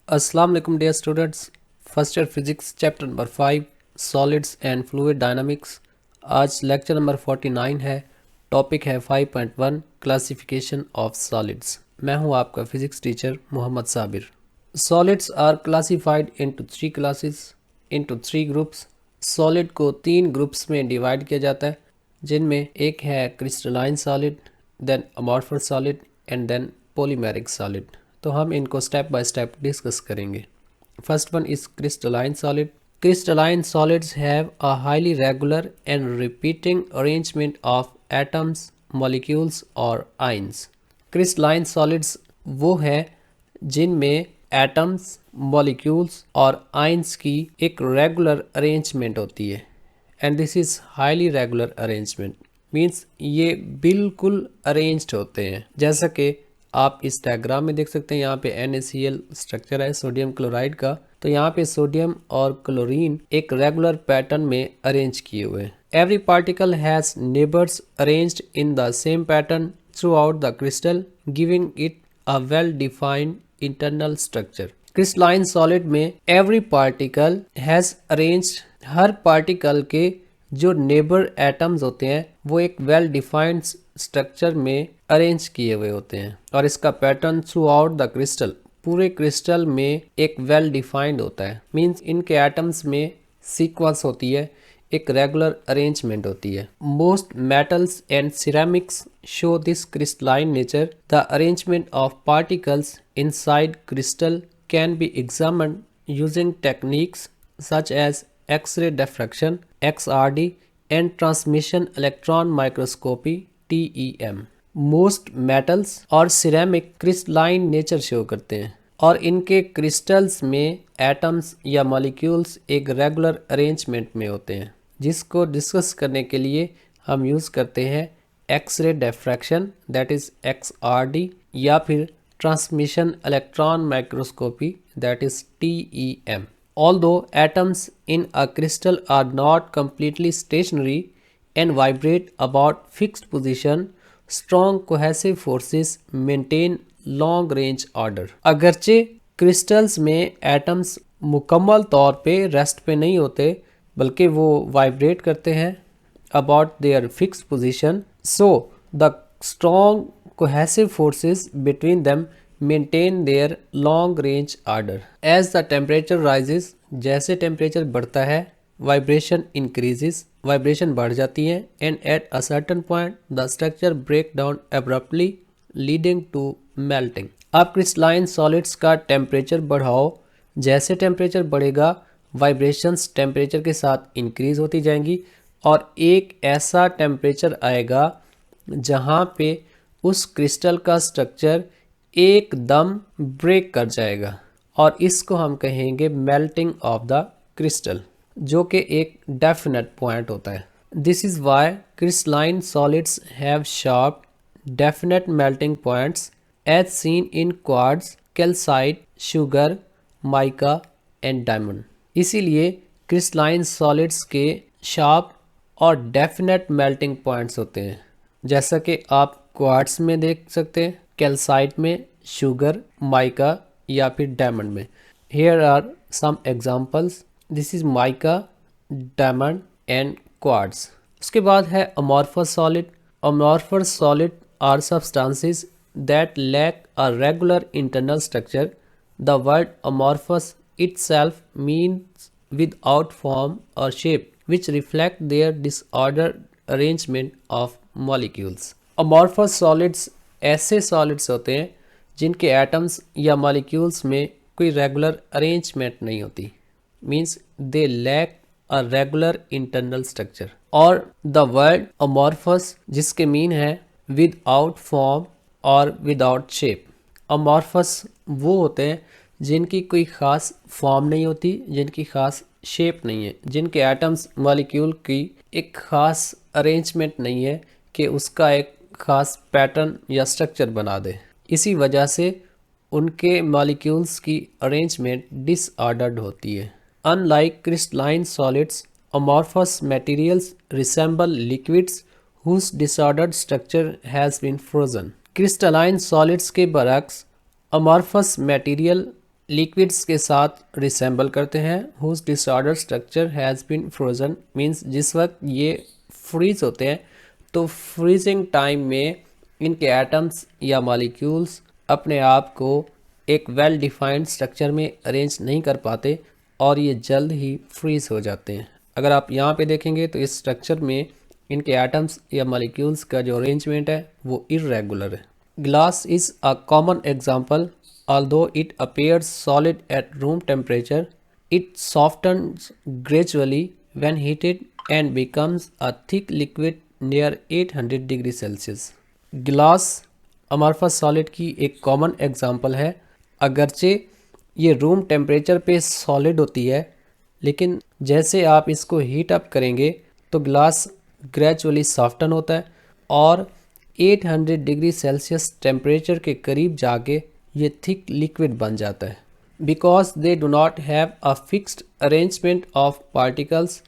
अस्सलाम वालेकुम dear students. First year physics chapter number 5 solids and fluid dynamics. आज lecture number 49 है। Topic है 5.1 क्लासिफिकेशन ऑफ सॉलिड्स। मैं हूं आपका physics teacher Mohammad Sabir. Solids are classified into three classes into three groups. Solid को तीन ग्रुप्स में डिवाइड किया जाता है, जिनमें एक है crystalline solid, then amorphous solid and then polymeric solid. तो हम इनको स्टेप बाय स्टेप डिस्कस करेंगे। First one is crystalline solid. Crystalline solids have a highly regular and repeating arrangement of atoms, molecules और ions. Crystalline solids वो है जिनमें atoms, molecules और ions की एक regular arrangement होती है, and this is highly regular arrangement means ये बिल्कुल arranged होते हैं। जैसा कि आप इस डायग्राम में देख सकते हैं, यहाँ पे NaCl स्ट्रक्चर है सोडियम क्लोराइड का। तो यहाँ पे सोडियम और क्लोरीन एक रेगुलर पैटर्न में अरेंज किए हुए हैं। Every particle has neighbours arranged in the same pattern throughout the crystal, giving it a well defined internal structure. Crystalline solid में एवरी पार्टिकल हैज अरेंज्ड, हर particle के जो neighbour atoms होते हैं वो एक वेल डिफाइंड स्ट्रक्चर में arrange किए हुए होते हैं, और इसका pattern throughout the crystal, पूरे क्रिस्टल में एक वेल डिफाइंड होता है। मींस इनके एटम्स में सीक्वेंस होती है, एक रेगुलर अरेंजमेंट होती है। Most metals and ceramics show this crystalline nature. The arrangement of particles inside crystal can be examined using techniques such as X ray diffraction XRD and transmission electron microscopy TEM। Most metals और ceramic crystalline nature show करते हैं, और इनके crystals में atoms या molecules एक regular arrangement में होते हैं, जिसको डिस्कस करने के लिए हम यूज़ करते हैं X ray diffraction that is XRD, या फिर transmission electron microscopy that is TEM। Although atoms in a crystal are not completely stationary and vibrate about fixed position, strong cohesive forces maintain long range order। अगरचे crystals में atoms मुकम्मल तौर पे rest पे नहीं होते, बल्कि वो वाइब्रेट करते हैं about their fixed position, so the strong cohesive forces between them maintain their long range order। as the temperature rises, जैसे टेम्परेचर बढ़ता है वाइब्रेशन इंक्रीजेस, वाइब्रेशन बढ़ जाती है, and at a certain point the structure break down abruptly leading to melting. आप crystalline solids का temperature बढ़ाओ, जैसे टेम्परेचर बढ़ेगा वाइब्रेशंस टेम्परेचर के साथ इंक्रीज होती जाएंगी, और एक ऐसा टेम्परेचर आएगा जहाँ पे उस क्रिस्टल का स्ट्रक्चर एकदम ब्रेक कर जाएगा, और इसको हम कहेंगे मेल्टिंग ऑफ द क्रिस्टल, जो कि एक डेफिनेट पॉइंट होता है। This is why crystalline solids have sharp definite melting points as seen in quartz, calcite, sugar, mica and diamond. इसीलिए क्रिस्टलाइन सॉलिड्स के शार्प और डेफिनेट मेल्टिंग पॉइंट्स होते हैं, जैसा कि आप क्वार्ट्ज में देख सकते हैं, कैल्साइट में, शुगर, माइका या फिर डायमंड में। Here are some examples, this is mica, diamond and quartz. उसके बाद है amorphous solid. Amorphous solid are substances that lack a regular internal structure. The word amorphous itself means without form or shape, which reflect their disordered arrangement of molecules। Amorphous solids ऐसे solids होते हैं जिनके atoms या molecules में कोई regular arrangement नहीं होती, means they lack a regular internal structure. और द वर्ड अमॉर्फस जिसके मीन है विदाउट फॉर्म और विदाउट शेप। अमॉर्फस वो होते हैं जिनकी कोई ख़ास फॉर्म नहीं होती, जिनकी ख़ास शेप नहीं है, जिनके एटम्स मॉलिक्यूल की एक ख़ास अरेंजमेंट नहीं है कि उसका एक ख़ास पैटर्न या स्ट्रक्चर बना दे। इसी वजह से उनके मॉलिक्यूल्स की अरेंजमेंट डिसऑर्डर्ड होती है। Unlike crystalline solids, amorphous materials resemble liquids whose disordered structure has been frozen. Crystalline solids के बरक्स अमॉर्फस मटेरियल लिक्विड्स के साथ रिसेंबल करते हैं। Whose disorder structure has been frozen means जिस वक्त ये फ्रीज होते हैं तो फ्रीजिंग टाइम में इनके एटम्स या मॉलिक्यूल्स अपने आप को एक वेल डिफाइंड स्ट्रक्चर में अरेंज नहीं कर पाते और ये जल्द ही फ्रीज हो जाते हैं। अगर आप यहाँ पे देखेंगे तो इस स्ट्रक्चर में इनके एटम्स या मॉलिक्यूल्स का जो अरेंजमेंट है वो इर्रेगुलर है। Glass is a common example. Although it appears solid at room temperature, it softens gradually when heated and becomes a thick liquid near 800 degree Celsius. Glass amorphous solid की एक common example है। अगरचे ये room temperature पे solid होती है, लेकिन जैसे आप इसको हीट अप करेंगे तो ग्लास ग्रेजुअली सॉफ्टन होता है और 800 डिग्री सेल्सियस टेम्परेचर के करीब जाके ये थिक लिक्विड बन जाता है। Because they do not have a fixed arrangement of particles,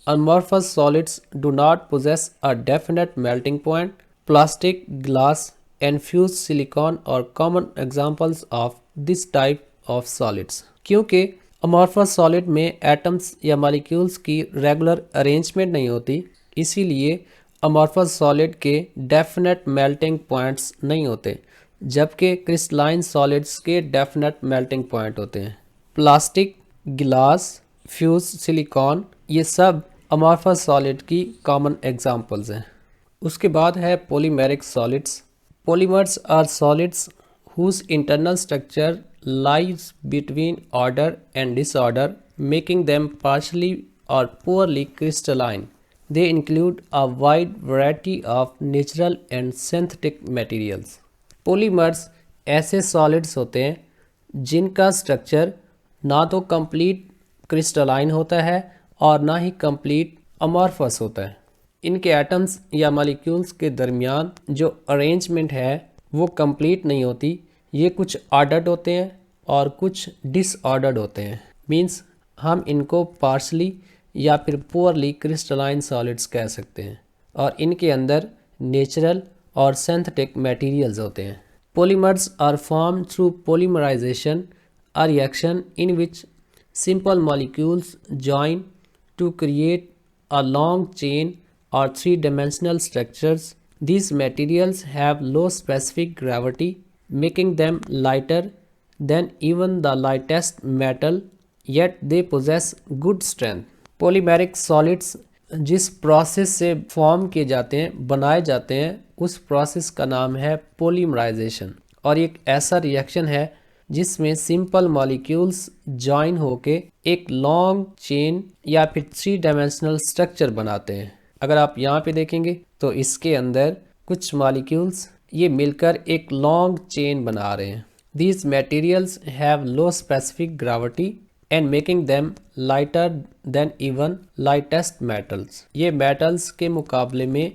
amorphous solids do not possess a definite melting point. Plastic, glass and fuse silicon और common examples of this type of solids. क्योंकि amorphous solid में atoms या molecules की regular arrangement नहीं होती, इसीलिए amorphous solid के definite melting points नहीं होते, जबकि क्रिस्टलाइन सॉलिड्स के डेफिनेट मेल्टिंग पॉइंट होते हैं। प्लास्टिक, गिलास, फ्यूज, सिलिकॉन ये सब अमॉर्फस सॉलिड की कॉमन एग्जांपल्स हैं। उसके बाद है polymeric solids. Polymers are solids whose internal structure lies between order and disorder, making them partially or poorly crystalline. They include a wide variety of natural and synthetic materials. Polymers ऐसे solids होते हैं जिनका structure ना तो complete crystalline होता है और ना ही कंप्लीट अमॉर्फस होता है। इनके एटम्स या मॉलिक्यूल्स के दरमियान जो अरेंजमेंट है वो कंप्लीट नहीं होती। ये कुछ ऑर्डर्ड होते हैं और कुछ डिसऑर्डर्ड होते हैं। मींस हम इनको पार्शली या फिर पुअरली क्रिस्टलाइन सॉलिड्स कह सकते हैं और इनके अंदर नेचुरल और सिंथेटिक मटेरियल्स होते हैं। Polymers are form through polymerization, a reaction in which simple molecules join to create a long chain or three-dimensional structures. These materials have low specific gravity, making them lighter than even the lightest metal, yet they possess good strength. Polymeric solids जिस process से form किए जाते हैं, बनाए जाते हैं, उस process का नाम है पोलीमराइजेशन और एक ऐसा रिएक्शन है जिसमें सिंपल मॉलिक्यूल्स जॉइन होके एक लॉन्ग चेन या फिर थ्री डायमेंशनल स्ट्रक्चर बनाते हैं। अगर आप यहाँ पे देखेंगे तो इसके अंदर कुछ मॉलिक्यूल्स ये मिलकर एक लॉन्ग चेन बना रहे हैं। These materials have low specific gravity and making them lighter than even lightest metals. ये metals के मुकाबले में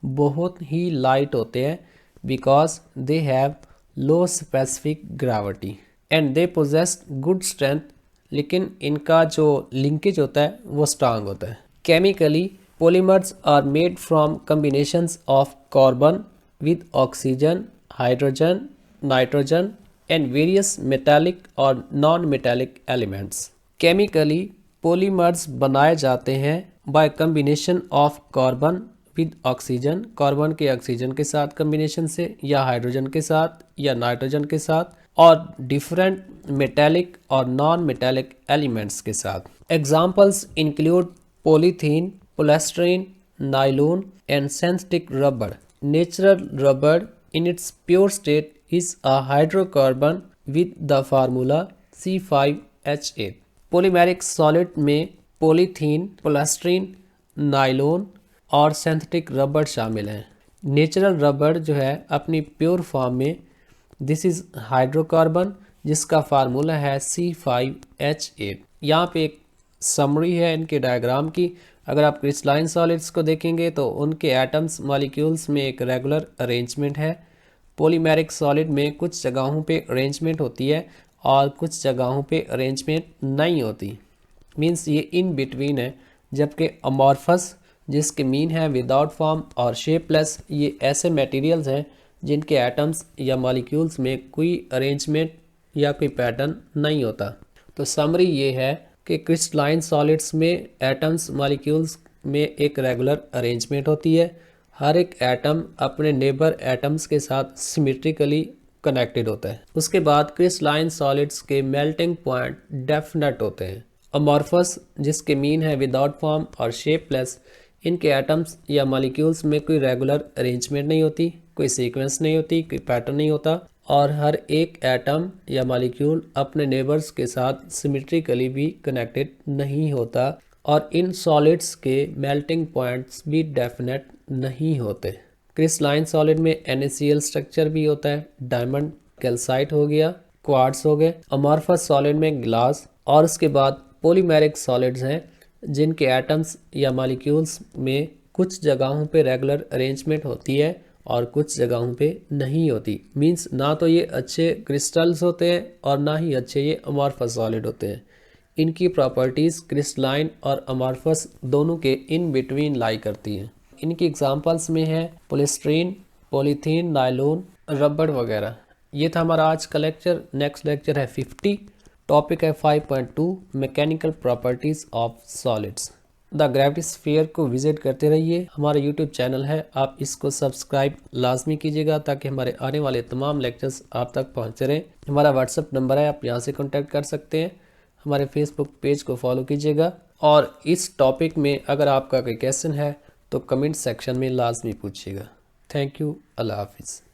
बहुत ही लाइट होते हैं because they have low specific gravity and they possess good strength, लेकिन इनका जो लिंकेज होता है वो स्ट्रांग होता है। Chemically, polymers are made from combinations of carbon with oxygen, hydrogen, nitrogen and various metallic or non-metallic elements. Chemically, polymers बनाए जाते हैं by combination of carbon with oxygen, carbon के ऑक्सीजन के साथ कम्बिनेशन से या हाइड्रोजन के साथ या नाइट्रोजन के साथ और डिफरेंट मेटेलिक और नॉन मेटेलिक एलिमेंट्स के साथ। Examples include polythene, polystyrene, nylon and synthetic rubber. Natural rubber in its pure state is a hydrocarbon with the formula C5H8. Polymeric solid में polythene, polystyrene, nylon और synthetic rubber शामिल हैं। Natural rubber जो है अपनी pure form में this is hydrocarbon जिसका formula है C5H8। यहाँ पे एक समरी है इनके डायग्राम की। अगर आप क्रिस्टलाइन सॉलिड्स को देखेंगे तो उनके एटम्स मॉलिक्यूल्स में एक रेगुलर अरेंजमेंट है। पॉलीमेरिक सॉलिड में कुछ जगहों पे अरेंजमेंट होती है और कुछ जगहों पे अरेंजमेंट नहीं होती, मींस ये इन बिटवीन है। जबकि अमॉर्फस जिसके मीन है विदाउट फॉर्म और शेपलेस, ये ऐसे मटेरियल्स हैं जिनके एटम्स या मॉलिक्यूल्स में कोई अरेंजमेंट या कोई पैटर्न नहीं होता। तो समरी ये है कि क्रिस्टलाइन सॉलिड्स में एटम्स मॉलिक्यूल्स में एक रेगुलर अरेंजमेंट होती है। हर एक एटम अपने नेबर एटम्स के साथ सिमेट्रिकली कनेक्टेड होता है। उसके बाद क्रिस्टलाइन सॉलिड्स के मेल्टिंग पॉइंट डेफिनेट होते हैं। अमॉर्फस जिसके मीन है विदाउट फॉर्म और शेपलेस, इनके एटम्स या मॉलिक्यूल्स में कोई रेगुलर अरेंजमेंट नहीं होती, कोई सीक्वेंस नहीं होती, कोई पैटर्न नहीं होता और हर एक एटम या मॉलिक्यूल अपने नेबर्स के साथ सिमेट्रिकली भी कनेक्टेड नहीं होता और इन सॉलिड्स के मेल्टिंग पॉइंट्स भी डेफिनेट नहीं होते। क्रिस्टलाइन सॉलिड में NaCl स्ट्रक्चर भी होता है, डायमंड कैल्साइट हो गया, क्वार्ट्स हो गए। अमॉर्फस सॉलिड में ग्लास और उसके बाद पॉलीमेरिक सॉलिड्स हैं जिनके एटम्स या मॉलिक्यूल्स में कुछ जगहों पे रेगुलर अरेंजमेंट होती है और कुछ जगहों पे नहीं होती। मींस ना तो ये अच्छे क्रिस्टल्स होते हैं और ना ही अच्छे ये अमॉर्फस सॉलिड होते हैं। इनकी प्रॉपर्टीज़ क्रिस्टलाइन और अमॉर्फस दोनों के इन बिटवीन लाई करती हैं। इनकी एग्जांपल्स में है पॉलीस्टीरीन, पॉलीथीन, नायलॉन, रबड़ वगैरह। ये था हमारा आज का लेक्चर। नेक्स्ट लेक्चर है 50, टॉपिक है 5.2 mechanical properties of solids. The gravity sphere को विजिट करते रहिए। हमारा यूट्यूब चैनल है, आप इसको सब्सक्राइब लाजमी कीजिएगा ताकि हमारे आने वाले तमाम लेक्चर्स आप तक पहुंचते रहें। हमारा व्हाट्सअप नंबर है, आप यहाँ से कॉन्टैक्ट कर सकते हैं। हमारे फेसबुक पेज को फॉलो कीजिएगा और इस टॉपिक में अगर आपका कोई क्वेश्चन है तो कमेंट सेक्शन में लाजमी पूछिएगा। Thank you. अल्लाह हाफिज़।